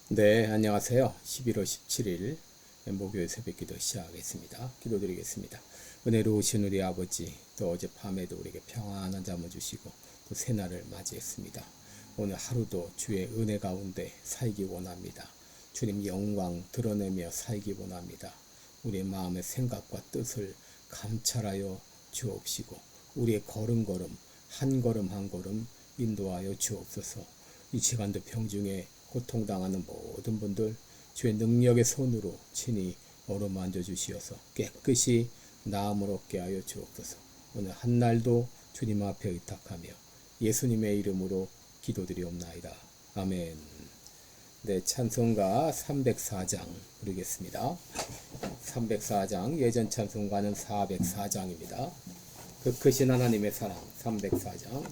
네, 안녕하세요. 11월 17일 목요일 새벽기도 시작하겠습니다. 기도드리겠습니다. 은혜로우신 우리 아버지, 또 어젯밤에도 우리에게 평안한 잠을 주시고 또 새날을 맞이했습니다. 오늘 하루도 주의 은혜 가운데 살기 원합니다. 주님 영광 드러내며 살기 원합니다. 우리의 마음의 생각과 뜻을 감찰하여 주옵시고 우리의 걸음걸음 한 걸음 한 걸음 인도하여 주옵소서. 이 시간도 병중에 고통당하는 모든 분들 주의 능력의 손으로 친히 어루만져 주시어서 깨끗이 나음을 얻게 하여 주옵소서. 오늘 한날도 주님 앞에 의탁하며 예수님의 이름으로 기도드리옵나이다. 아멘. 네, 찬송가 304장 부르겠습니다. 304장, 예전 찬송가는 404장입니다. 그 크신 하나님의 사랑 304장.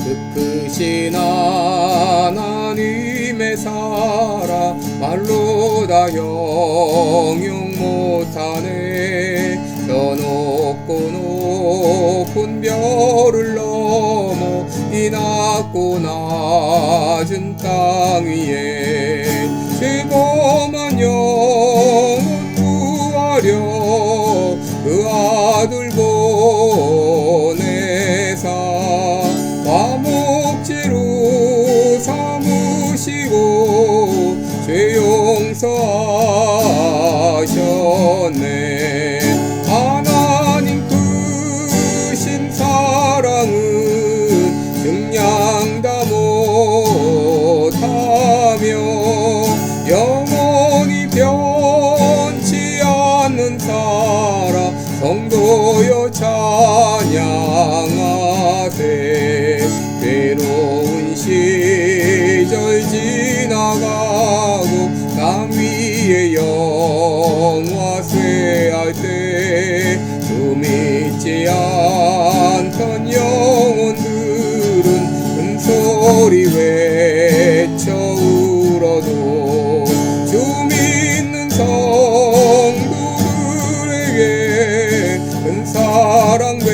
그 크신 하나님의 사랑 말로 다 형용 못하네. 저 높고 높은 별을 넘어 이 낮고 낮은 땅 위에 죄범한 영혼 구하려 그 아들 보내사 화목제로 삼으시고 죄 용서하셨네. 하나님 크신 사랑은 증량 다 못하며 영원히 변치 않는 사랑 성도여 찬양하세. 괴로운 시절 지나가고 남 위에 영화 쇠할 때 주 믿지 않던 영혼들은 큰 소리 외쳐 울어도 주 믿는 성도들에게 큰 사랑 베푸사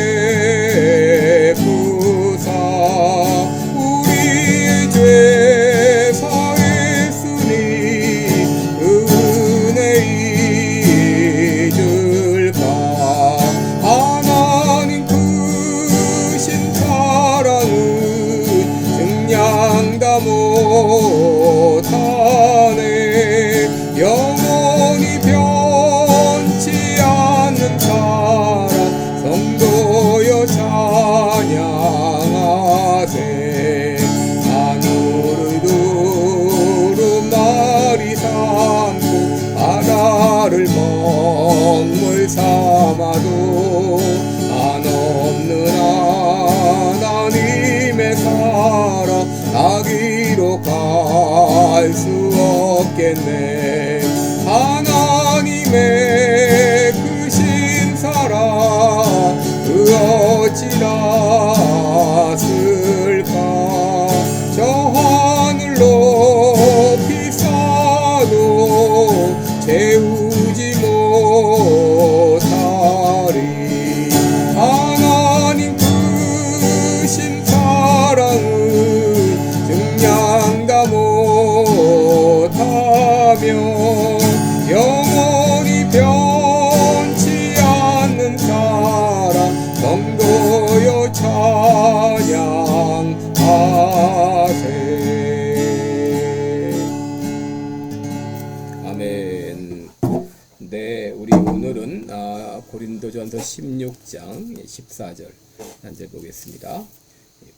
우리의 죄 사했으니 그 은혜 잊을까. 하나님 크신 사랑은 증량 다 못하네. 영원히 변치 않는 사랑 성도여 찬양하세. 하늘을 두루마리 삼고 바다를 먹물 삼아도 한없는 하나님의 사랑 나기로 갈 수 없겠네. 하나님의 크신 사랑 그 어찌 낫을까. 저 하늘 높이 쌓아도 채우지 못하리. 하나님 크신 사랑은 증량 다 못하며 영원히 변치 않는 사랑 성도여 찬양하세. 아멘. 네, 우리 오늘은 고린도전서 16장 14절 한절 보겠습니다.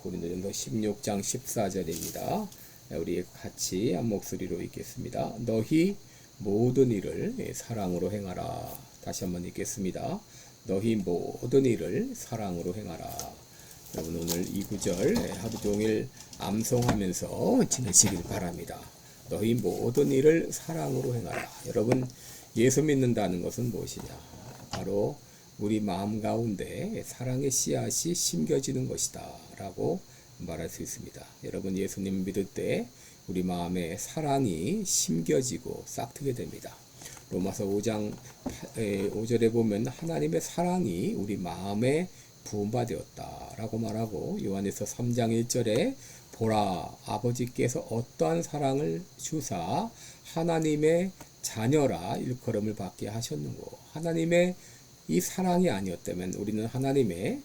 고린도전서 16장 14절입니다. 우리 같이 한 목소리로 읽겠습니다. 너희 모든 일을 사랑으로 행하라. 다시 한번 읽겠습니다. 너희 모든 일을 사랑으로 행하라. 여러분 오늘 이 구절 하루 종일 암송하면서 지내시길 바랍니다. 너희 모든 일을 사랑으로 행하라. 여러분 예수 믿는다는 것은 무엇이냐? 바로 우리 마음 가운데 사랑의 씨앗이 심겨지는 것이다 라고 말할 수 있습니다. 여러분 예수님 믿을 때 우리 마음에 사랑이 심겨지고 싹트게 됩니다. 로마서 5장 5절에 보면 하나님의 사랑이 우리 마음에 부음바 되었다 라고 말하고 요한에서 3장 1절에 보라 아버지께서 어떠한 사랑을 주사 하나님의 자녀라 일컬음을 받게 하셨는고. 하나님의 이 사랑이 아니었다면 우리는 하나님의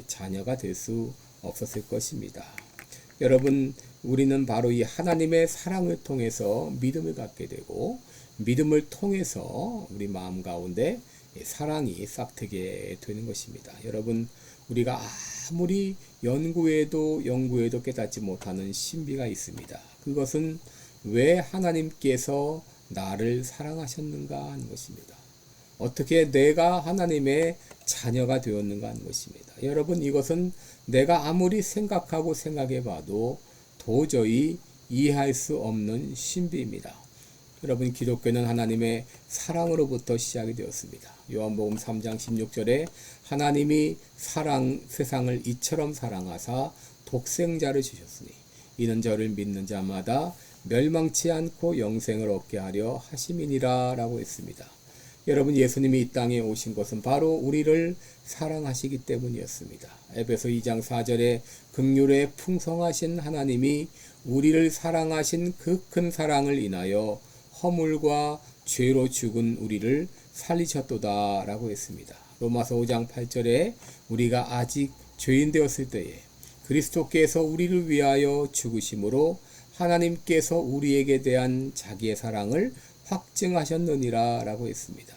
자녀가 될 수 없었을 것입니다. 여러분, 우리는 바로 이 하나님의 사랑을 통해서 믿음을 갖게 되고 믿음을 통해서 우리 마음 가운데 사랑이 싹트게 되는 것입니다. 여러분, 우리가 아무리 연구해도 깨닫지 못하는 신비가 있습니다. 그것은 왜 하나님께서 나를 사랑하셨는가 하는 것입니다. 어떻게 내가 하나님의 자녀가 되었는가 하는 것입니다. 여러분, 이것은 내가 아무리 생각해 봐도 도저히 이해할 수 없는 신비입니다. 여러분, 기독교는 하나님의 사랑으로부터 시작이 되었습니다. 요한복음 3장 16절에 하나님이 세상을 이처럼 사랑하사 독생자를 주셨으니 이는 저를 믿는 자마다 멸망치 않고 영생을 얻게 하려 하심이니라 라고 했습니다. 여러분, 예수님이 이 땅에 오신 것은 바로 우리를 사랑하시기 때문이었습니다. 에베소 2장 4절에 긍휼에 풍성하신 하나님이 우리를 사랑하신 그 큰 사랑을 인하여 허물과 죄로 죽은 우리를 살리셨도다 라고 했습니다. 로마서 5장 8절에 우리가 아직 죄인 되었을 때에 그리스도께서 우리를 위하여 죽으심으로 하나님께서 우리에게 대한 자기의 사랑을 확증하셨느니라 라고 했습니다.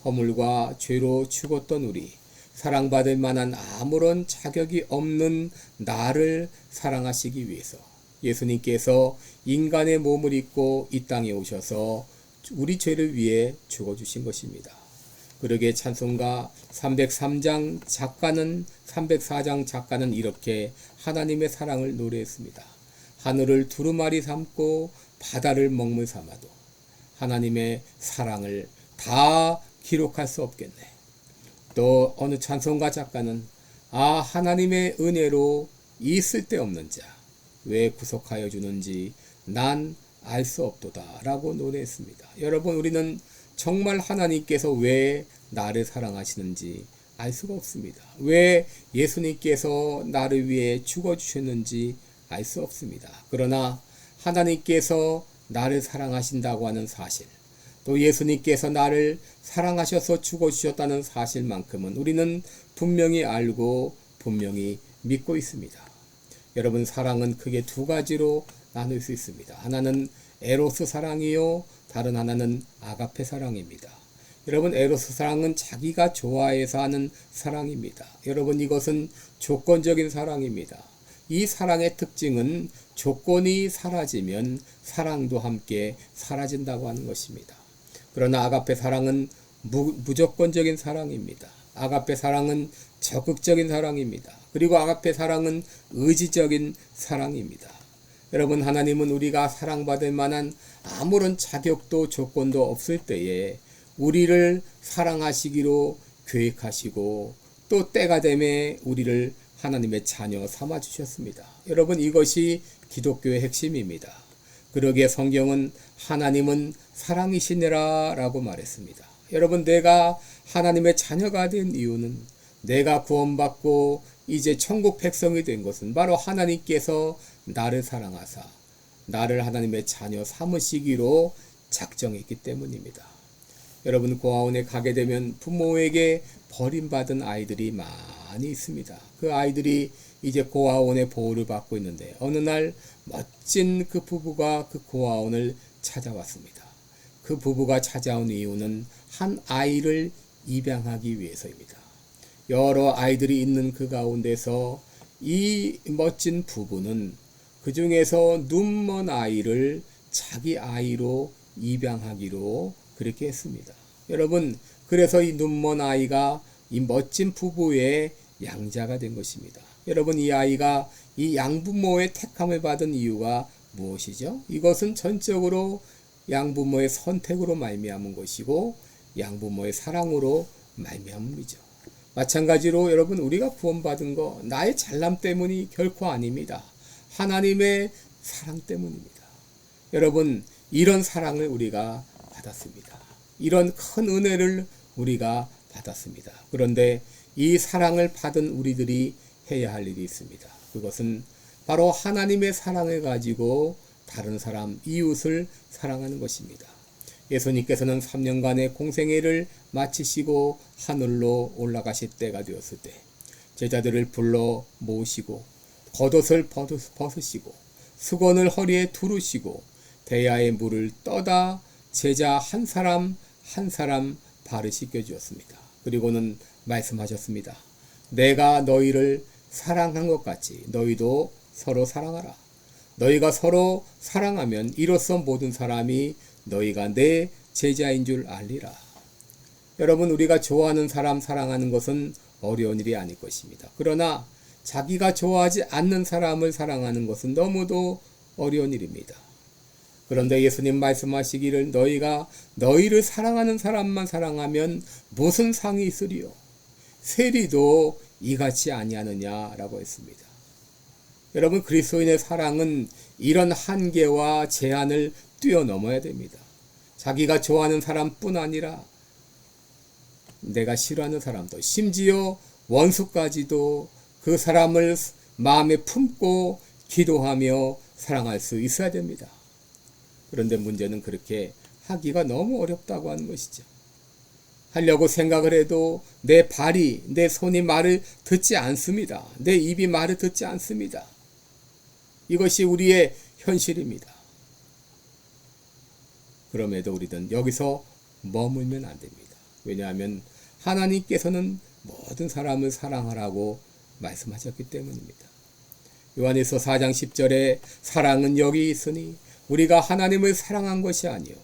허물과 죄로 죽었던 우리, 사랑받을 만한 아무런 자격이 없는 나를 사랑하시기 위해서 예수님께서 인간의 몸을 입고 이 땅에 오셔서 우리 죄를 위해 죽어주신 것입니다. 그러기에 찬송가 304장 작가는 이렇게 하나님의 사랑을 노래했습니다. 하늘을 두루마리 삼고 바다를 먹물 삼아도 하나님의 사랑을 다 기록할 수 없겠네. 또 어느 찬송가 작가는 하나님의 은혜로 이 쓸데없는 자 왜 구속하여 주는지 난 알 수 없도다 라고 노래했습니다. 여러분, 우리는 정말 하나님께서 왜 나를 사랑하시는지 알 수가 없습니다. 왜 예수님께서 나를 위해 죽어주셨는지 알 수 없습니다. 그러나 하나님께서 나를 사랑하신다고 하는 사실, 또 예수님께서 나를 사랑하셔서 죽어주셨다는 사실만큼은 우리는 분명히 알고 분명히 믿고 있습니다. 여러분, 사랑은 크게 두 가지로 나눌 수 있습니다. 하나는 에로스 사랑이요, 다른 하나는 아가페 사랑입니다. 여러분, 에로스 사랑은 자기가 좋아해서 하는 사랑입니다. 여러분, 이것은 조건적인 사랑입니다. 이 사랑의 특징은 조건이 사라지면 사랑도 함께 사라진다고 하는 것입니다. 그러나 아가페 사랑은 무조건적인 사랑입니다. 아가페 사랑은 적극적인 사랑입니다. 그리고 아가페 사랑은 의지적인 사랑입니다. 여러분, 하나님은 우리가 사랑받을 만한 아무런 자격도 조건도 없을 때에 우리를 사랑하시기로 계획하시고 또 때가 되매 우리를 하나님의 자녀 삼아 주셨습니다. 여러분, 이것이 기독교의 핵심입니다. 그러기에 성경은 하나님은 사랑이시니라 라고 말했습니다. 여러분, 내가 하나님의 자녀가 된 이유는, 내가 구원받고 이제 천국 백성이 된 것은 바로 하나님께서 나를 사랑하사 나를 하나님의 자녀 삼으시기로 작정했기 때문입니다. 여러분, 고아원에 가게 되면 부모에게 버림받은 아이들이 많이 있습니다. 그 아이들이 이제 고아원의 보호를 받고 있는데 어느 날 멋진 그 부부가 그 고아원을 찾아왔습니다. 그 부부가 찾아온 이유는 한 아이를 입양하기 위해서입니다. 여러 아이들이 있는 그 가운데서 이 멋진 부부는 그 중에서 눈먼 아이를 자기 아이로 입양하기로 그렇게 했습니다. 여러분, 그래서 이 눈먼 아이가 이 멋진 부부의 양자가 된 것입니다. 여러분, 이 아이가 이 양부모의 택함을 받은 이유가 무엇이죠? 이것은 전적으로 양부모의 선택으로 말미암은 것이고 양부모의 사랑으로 말미암음이죠. 마찬가지로 여러분, 우리가 구원받은 거 나의 잘남 때문이 결코 아닙니다. 하나님의 사랑 때문입니다. 여러분, 이런 사랑을 우리가 받았습니다. 이런 큰 은혜를 우리가 받았습니다. 그런데 이 사랑을 받은 우리들이 해야 할 일이 있습니다. 그것은 바로 하나님의 사랑을 가지고 다른 사람, 이웃을 사랑하는 것입니다. 예수님께서는 3년간의 공생애를 마치시고 하늘로 올라가실 때가 되었을 때 제자들을 불러 모으시고 겉옷을 벗으시고 수건을 허리에 두르시고 대야의 물을 떠다 제자 한 사람 한 사람 발을 씻겨 주었습니다. 그리고는 말씀하셨습니다. 내가 너희를 사랑한 것 같이 너희도 서로 사랑하라. 너희가 서로 사랑하면 이로써 모든 사람이 너희가 내 제자인 줄 알리라. 여러분, 우리가 좋아하는 사람 사랑하는 것은 어려운 일이 아닐 것입니다. 그러나 자기가 좋아하지 않는 사람을 사랑하는 것은 너무도 어려운 일입니다. 그런데 예수님 말씀하시기를 너희가 너희를 사랑하는 사람만 사랑하면 무슨 상이 있으리요? 세리도 이같이 아니하느냐라고 했습니다. 여러분, 그리스도인의 사랑은 이런 한계와 제한을 뛰어넘어야 됩니다. 자기가 좋아하는 사람뿐 아니라 내가 싫어하는 사람도, 심지어 원수까지도 그 사람을 마음에 품고 기도하며 사랑할 수 있어야 됩니다. 그런데 문제는 그렇게 하기가 너무 어렵다고 하는 것이죠. 하려고 생각을 해도 내 발이, 내 손이 말을 듣지 않습니다. 내 입이 말을 듣지 않습니다. 이것이 우리의 현실입니다. 그럼에도 우리는 여기서 머물면 안 됩니다. 왜냐하면 하나님께서는 모든 사람을 사랑하라고 말씀하셨기 때문입니다. 요한일서 4장 10절에 사랑은 여기 있으니 우리가 하나님을 사랑한 것이 아니요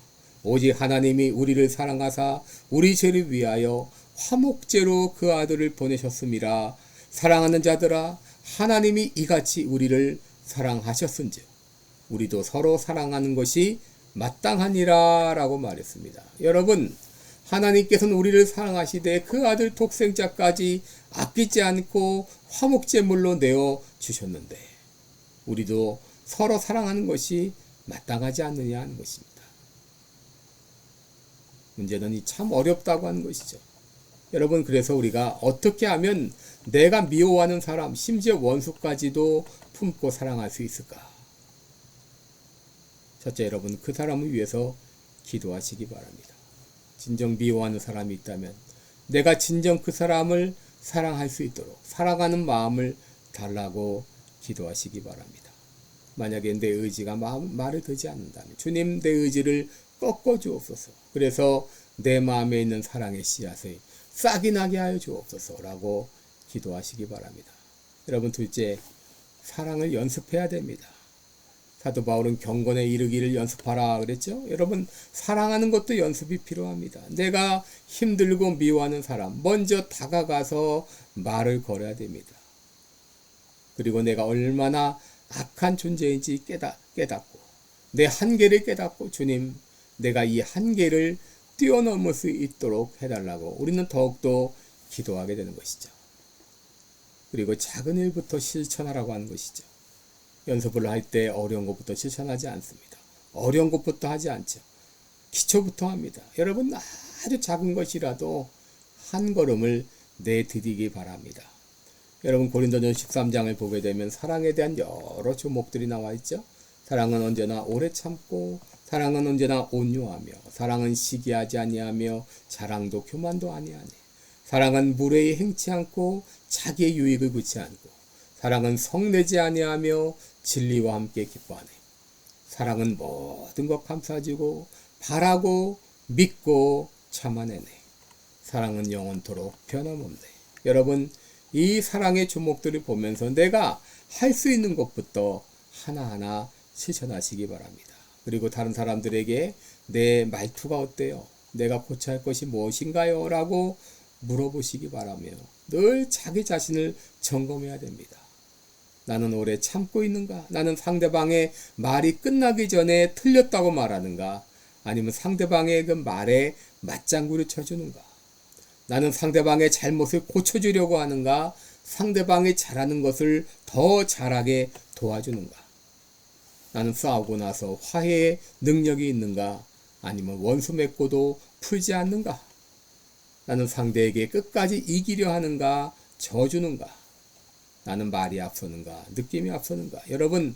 오직 하나님이 우리를 사랑하사 우리 죄를 위하여 화목제로 그 아들을 보내셨음이라. 사랑하는 자들아, 하나님이 이같이 우리를 사랑하셨은즉 우리도 서로 사랑하는 것이 마땅하니라 라고 말했습니다. 여러분, 하나님께서는 우리를 사랑하시되 그 아들 독생자까지 아끼지 않고 화목제물로 내어 주셨는데 우리도 서로 사랑하는 것이 마땅하지 않느냐 하는 것입니다. 문제는 참 어렵다고 하는 것이죠. 여러분, 그래서 우리가 어떻게 하면 내가 미워하는 사람, 심지어 원수까지도 품고 사랑할 수 있을까? 첫째, 여러분, 그 사람을 위해서 기도하시기 바랍니다. 진정 미워하는 사람이 있다면 내가 진정 그 사람을 사랑할 수 있도록 사랑하는 마음을 달라고 기도하시기 바랍니다. 만약에 내 의지가 말을 듣지 않는다면 주님, 내 의지를 꺾어 주옵소서. 그래서 내 마음에 있는 사랑의 씨앗을 싹이 나게 하여 주옵소서라고 기도하시기 바랍니다. 여러분, 둘째, 사랑을 연습해야 됩니다. 사도 바울은 경건에 이르기를 연습하라 그랬죠. 여러분, 사랑하는 것도 연습이 필요합니다. 내가 힘들고 미워하는 사람 먼저 다가가서 말을 걸어야 됩니다. 그리고 내가 얼마나 악한 존재인지 깨닫고 내 한계를 깨닫고 주님, 내가 이 한계를 뛰어넘을 수 있도록 해달라고 우리는 더욱더 기도하게 되는 것이죠. 그리고 작은 일부터 실천하라고 하는 것이죠. 연습을 할 때 어려운 것부터 실천하지 않습니다. 어려운 것부터 하지 않죠. 기초부터 합니다. 여러분, 아주 작은 것이라도 한 걸음을 내디디기 바랍니다. 여러분, 고린도전서 13장을 보게 되면 사랑에 대한 여러 조목들이 나와 있죠. 사랑은 언제나 오래 참고, 사랑은 언제나 온유하며, 사랑은 시기하지 아니하며, 자랑도 교만도 아니하니, 사랑은 무례히 행치 않고 자기의 유익을 구치 않고, 사랑은 성내지 아니하며 진리와 함께 기뻐하네. 사랑은 모든 것 감싸주고 바라고 믿고 참아내네. 사랑은 영원토록 변함없네. 여러분, 이 사랑의 조목들을 보면서 내가 할 수 있는 것부터 하나하나 실천하시기 바랍니다. 그리고 다른 사람들에게 내 말투가 어때요? 내가 고쳐야 할 것이 무엇인가요? 라고 물어보시기 바라며 늘 자기 자신을 점검해야 됩니다. 나는 오래 참고 있는가? 나는 상대방의 말이 끝나기 전에 틀렸다고 말하는가? 아니면 상대방의 그 말에 맞장구를 쳐주는가? 나는 상대방의 잘못을 고쳐주려고 하는가? 상대방이 잘하는 것을 더 잘하게 도와주는가? 나는 싸우고 나서 화해의 능력이 있는가? 아니면 원수 맺고도 풀지 않는가? 나는 상대에게 끝까지 이기려 하는가? 져주는가? 나는 말이 앞서는가? 느낌이 앞서는가? 여러분,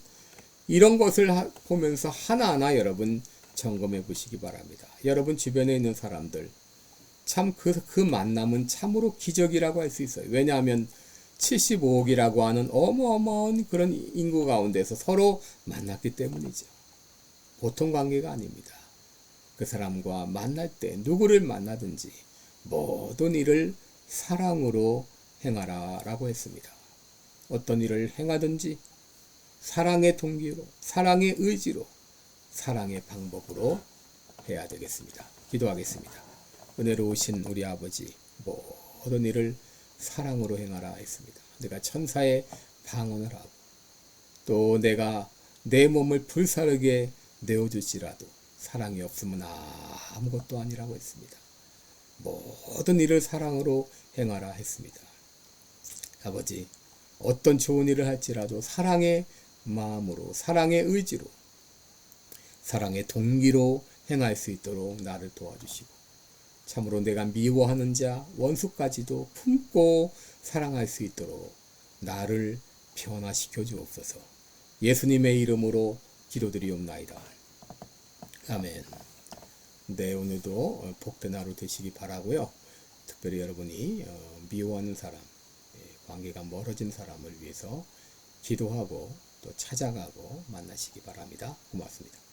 이런 것을 보면서 하나하나 여러분 점검해 보시기 바랍니다. 여러분 주변에 있는 사람들, 참 그 만남은 참으로 기적이라고 할 수 있어요. 왜냐하면 75억이라고 하는 어마어마한 그런 인구 가운데서 서로 만났기 때문이죠. 보통 관계가 아닙니다. 그 사람과 만날 때 누구를 만나든지 모든 일을 사랑으로 행하라 라고 했습니다. 어떤 일을 행하든지 사랑의 동기로, 사랑의 의지로, 사랑의 방법으로 해야 되겠습니다. 기도하겠습니다. 은혜로우신 우리 아버지, 모든 일을 사랑으로 행하라 했습니다. 내가 천사의 방언을 하고 또 내가 내 몸을 불사르게 내어줄지라도 사랑이 없으면 아무것도 아니라고 했습니다. 모든 일을 사랑으로 행하라 했습니다. 아버지, 어떤 좋은 일을 할지라도 사랑의 마음으로, 사랑의 의지로, 사랑의 동기로 행할 수 있도록 나를 도와주시고 참으로 내가 미워하는 자, 원수까지도 품고 사랑할 수 있도록 나를 변화시켜 주옵소서. 예수님의 이름으로 기도드리옵나이다. 아멘. 네, 오늘도 복된 하루 되시기 바라고요. 특별히 여러분이 미워하는 사람, 관계가 멀어진 사람을 위해서 기도하고 또 찾아가고 만나시기 바랍니다. 고맙습니다.